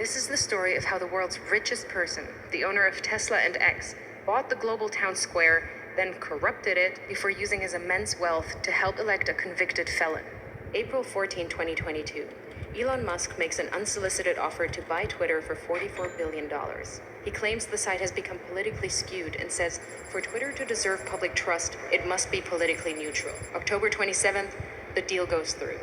This is the story of how the world's richest person, the owner of Tesla and X, bought the global town square, then corrupted it before using his immense wealth to help elect a convicted felon. April 14, 2022. Elon Musk makes an unsolicited offer to buy Twitter for $44 billion. He claims the site has become politically skewed and says, for Twitter to deserve public trust, it must be politically neutral. October 27th, the deal goes through.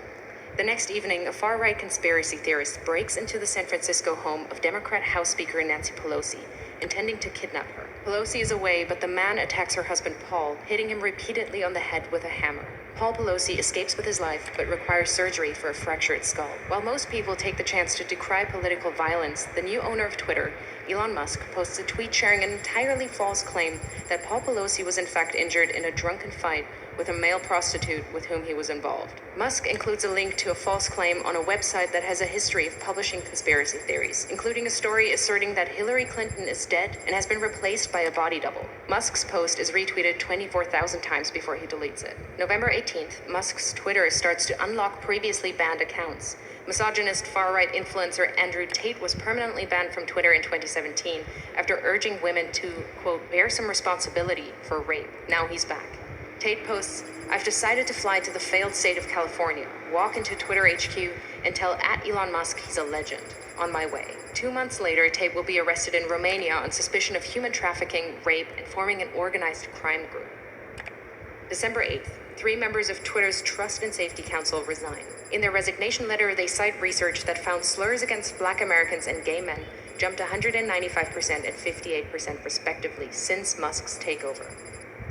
The next evening, a far-right conspiracy theorist breaks into the San Francisco home of Democrat House Speaker Nancy Pelosi, intending to kidnap her. Pelosi is away, but the man attacks her husband Paul, hitting him repeatedly on the head with a hammer. Paul Pelosi escapes with his life, but requires surgery for a fractured skull. While most people take the chance to decry political violence, the new owner of Twitter, Elon Musk, posts a tweet sharing an entirely false claim that Paul Pelosi was in fact injured in a drunken fight with a male prostitute with whom he was involved. Musk includes a link to a false claim on a website that has a history of publishing conspiracy theories, including a story asserting that Hillary Clinton is dead and has been replaced by a body double. Musk's post is retweeted 24,000 times before he deletes it. November 18th, Musk's Twitter starts to unlock previously banned accounts. Misogynist far-right influencer Andrew Tate was permanently banned from Twitter in 2017 after urging women to, quote, bear some responsibility for rape. Now he's back. Tate posts, I've decided to fly to the failed state of California, walk into Twitter HQ, and tell @Elon Musk he's a legend. On my way. 2 months later, Tate will be arrested in Romania on suspicion of human trafficking, rape, and forming an organized crime group. December 8th, 3 members of Twitter's Trust and Safety Council resign. In their resignation letter, they cite research that found slurs against Black Americans and gay men jumped 195% and 58% respectively since Musk's takeover.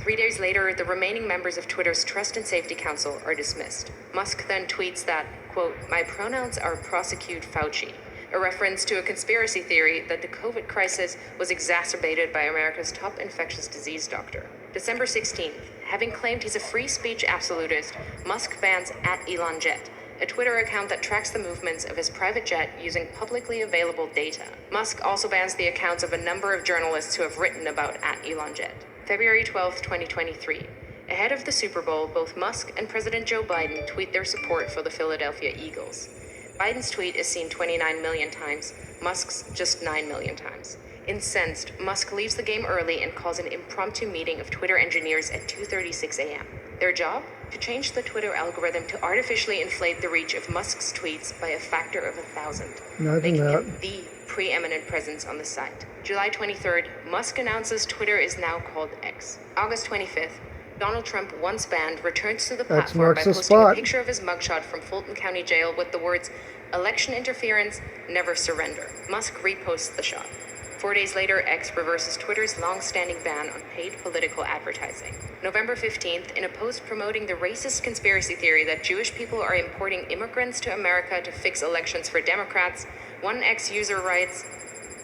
3 days later, the remaining members of Twitter's Trust and Safety Council are dismissed. Musk then tweets that, quote, my pronouns are prosecute Fauci, a reference to a conspiracy theory that the COVID crisis was exacerbated by America's top infectious disease doctor. December 16th, having claimed he's a free speech absolutist, Musk bans @ElonJet, a Twitter account that tracks the movements of his private jet using publicly available data. Musk also bans the accounts of a number of journalists who have written about @ElonJet. February 12, 2023. Ahead of the Super Bowl, both Musk and President Joe Biden tweet their support for the Philadelphia Eagles. Biden's tweet is seen 29 million times, Musk's just 9 million times. Incensed, Musk leaves the game early and calls an impromptu meeting of Twitter engineers at 2:36 a.m. Their job? To change the Twitter algorithm to artificially inflate the reach of Musk's tweets by a factor of 1,000, making him the preeminent presence on the site. July 23rd, Musk announces Twitter is now called X. August 25th, Donald Trump, once banned, returns to the platform by posting a picture of his mugshot from Fulton County Jail with the words, election interference, never surrender. Musk reposts the shot. 4 days later, X reverses Twitter's long-standing ban on paid political advertising. November 15th, in a post promoting the racist conspiracy theory that Jewish people are importing immigrants to America to fix elections for Democrats, one X user writes,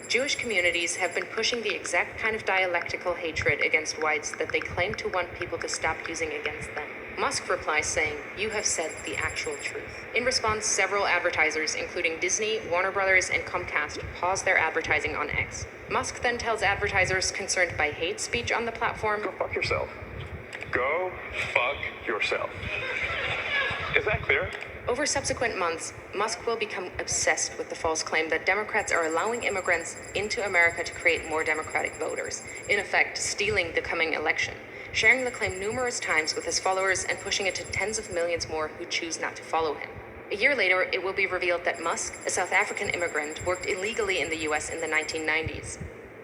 Jewish communities have been pushing the exact kind of dialectical hatred against whites that they claim to want people to stop using against them. Musk replies saying, you have said the actual truth. In response, several advertisers, including Disney, Warner Brothers, and Comcast, paused their advertising on X. Musk then tells advertisers concerned by hate speech on the platform, go fuck yourself. Go fuck yourself. Is that clear? Over subsequent months, Musk will become obsessed with the false claim that Democrats are allowing immigrants into America to create more Democratic voters, in effect, stealing the coming election, sharing the claim numerous times with his followers and pushing it to tens of millions more who choose not to follow him. A year later, it will be revealed that Musk, a South African immigrant, worked illegally in the US in the 1990s.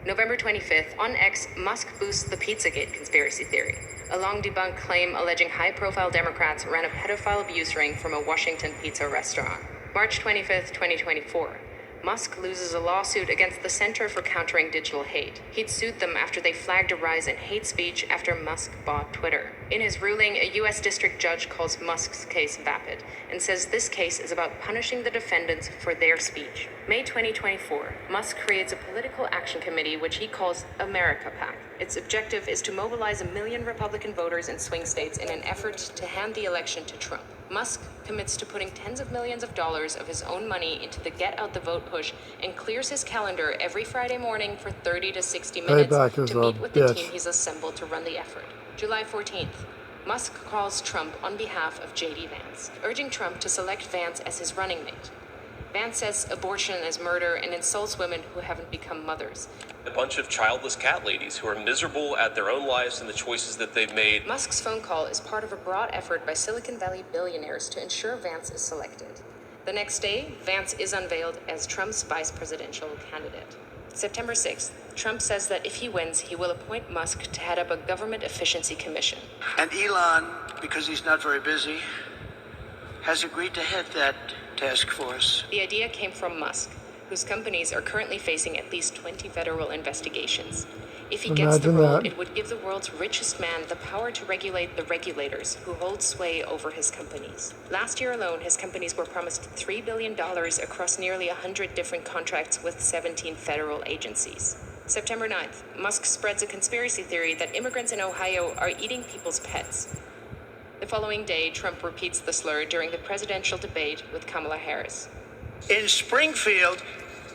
November 25th, on X, Musk boosts the Pizzagate conspiracy theory, a long-debunked claim alleging high-profile Democrats ran a pedophile abuse ring from a Washington pizza restaurant. March 25th, 2024. Musk loses a lawsuit against the Center for Countering Digital Hate. He'd sued them after they flagged a rise in hate speech after Musk bought Twitter. In his ruling, a U.S. district judge calls Musk's case vapid and says this case is about punishing the defendants for their speech. May 2024, Musk creates a political action committee which he calls America PAC. Its objective is to mobilize 1 million Republican voters in swing states in an effort to hand the election to Trump. Musk commits to putting tens of millions of dollars of his own money into the Get Out the Vote push and clears his calendar every Friday morning for 30 to 60 minutes to meet with the team he's assembled to run the effort. July 14th, Musk calls Trump on behalf of J.D. Vance, urging Trump to select Vance as his running mate. Vance says abortion is murder and insults women who haven't become mothers. A bunch of childless cat ladies who are miserable at their own lives and the choices that they've made. Musk's phone call is part of a broad effort by Silicon Valley billionaires to ensure Vance is selected. The next day, Vance is unveiled as Trump's vice presidential candidate. September 6th, Trump says that if he wins, he will appoint Musk to head up a government efficiency commission. And Elon, because he's not very busy, has agreed to head that task force. The idea came from Musk, whose companies are currently facing at least 20 federal investigations. If he gets the role, it would give the world's richest man the power to regulate the regulators who hold sway over his companies. Last year alone, his companies were promised $3 billion across nearly 100 different contracts with 17 federal agencies. September 9th, Musk spreads a conspiracy theory that immigrants in Ohio are eating people's pets. The following day, Trump repeats the slur during the presidential debate with Kamala Harris. In Springfield,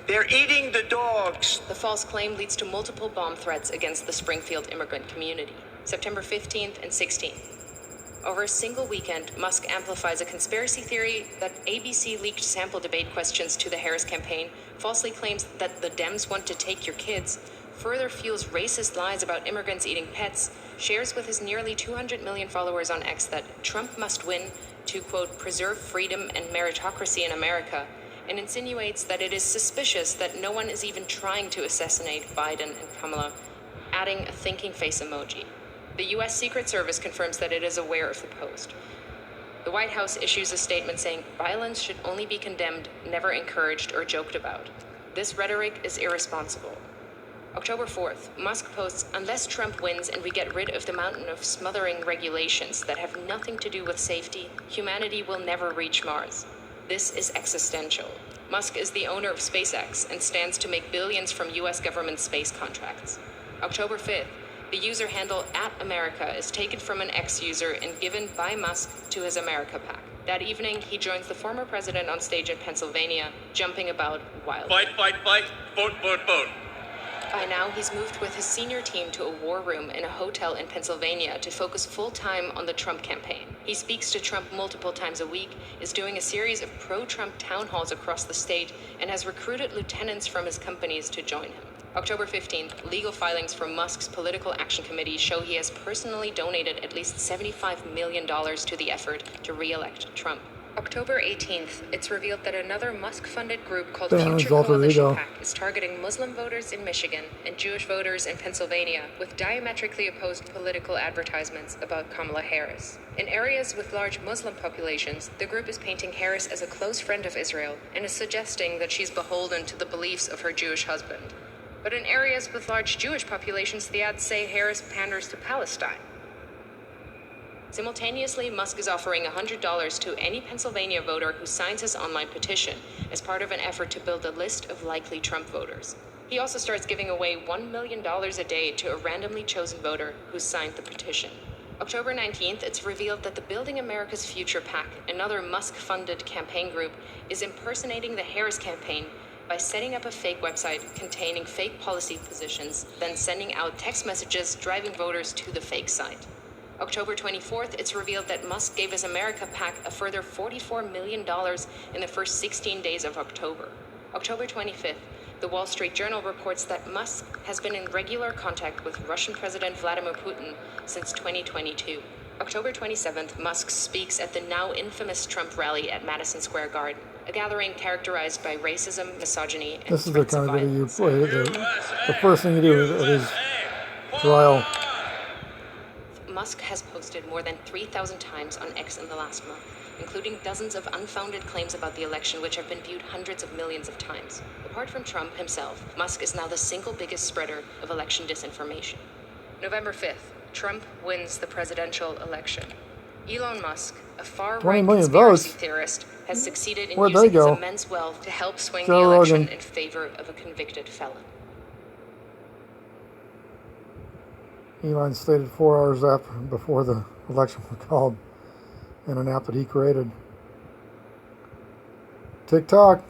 they're eating the dogs. The false claim leads to multiple bomb threats against the Springfield immigrant community. September 15th and 16th. Over a single weekend, Musk amplifies a conspiracy theory that ABC leaked sample debate questions to the Harris campaign, falsely claims that the Dems want to take your kids, further fuels racist lies about immigrants eating pets, shares with his nearly 200 million followers on X that Trump must win to, quote, preserve freedom and meritocracy in America, and insinuates that it is suspicious that no one is even trying to assassinate Biden and Kamala, adding a thinking face emoji. The U.S. Secret Service confirms that it is aware of the post. The White House issues a statement saying violence should only be condemned, never encouraged or joked about. This rhetoric is irresponsible. October 4th, Musk posts, unless Trump wins and we get rid of the mountain of smothering regulations that have nothing to do with safety, humanity will never reach Mars. This is existential. Musk is the owner of SpaceX and stands to make billions from U.S. government space contracts. October 5th, the user handle @America is taken from an X user and given by Musk to his America PAC. That evening, he joins the former president on stage in Pennsylvania, jumping about wildly. Fight, fight, fight, vote, vote, vote. By now, he's moved with his senior team to a war room in a hotel in Pennsylvania to focus full-time on the Trump campaign. He speaks to Trump multiple times a week, is doing a series of pro-Trump town halls across the state, and has recruited lieutenants from his companies to join him. October 15th, legal filings from Musk's Political Action Committee show he has personally donated at least $75 million to the effort to re-elect Trump. October 18th, it's revealed that another Musk-funded group called Future Coalition PAC is targeting Muslim voters in Michigan and Jewish voters in Pennsylvania with diametrically opposed political advertisements about Kamala Harris. In areas with large Muslim populations, the group is painting Harris as a close friend of Israel and is suggesting that she's beholden to the beliefs of her Jewish husband. But in areas with large Jewish populations, the ads say Harris panders to Palestine. Simultaneously, Musk is offering $100 to any Pennsylvania voter who signs his online petition as part of an effort to build a list of likely Trump voters. He also starts giving away $1 million a day to a randomly chosen voter who signed the petition. October 19th, it's revealed that the Building America's Future PAC, another Musk-funded campaign group, is impersonating the Harris campaign by setting up a fake website containing fake policy positions, then sending out text messages driving voters to the fake site. October 24th, it's revealed that Musk gave his America PAC a further $44 million in the first 16 days of October. October 25th, the Wall Street Journal reports that Musk has been in regular contact with Russian President Vladimir Putin since 2022. October 27th, Musk speaks at the now infamous Trump rally at Madison Square Garden, a gathering characterized by racism, misogyny, and this is the kind of video you play. The first thing you do at his trial. Musk has posted more than 3,000 times on X in the last month, including dozens of unfounded claims about the election which have been viewed hundreds of millions of times. Apart from Trump himself, Musk is now the single biggest spreader of election disinformation. November 5th, Trump wins the presidential election. Elon Musk, a far-right conspiracy theorist, has succeeded in using his immense wealth to help swing the election in favor of a convicted felon. Elon stated 4 hours before the election was called in an app that he created. TikTok.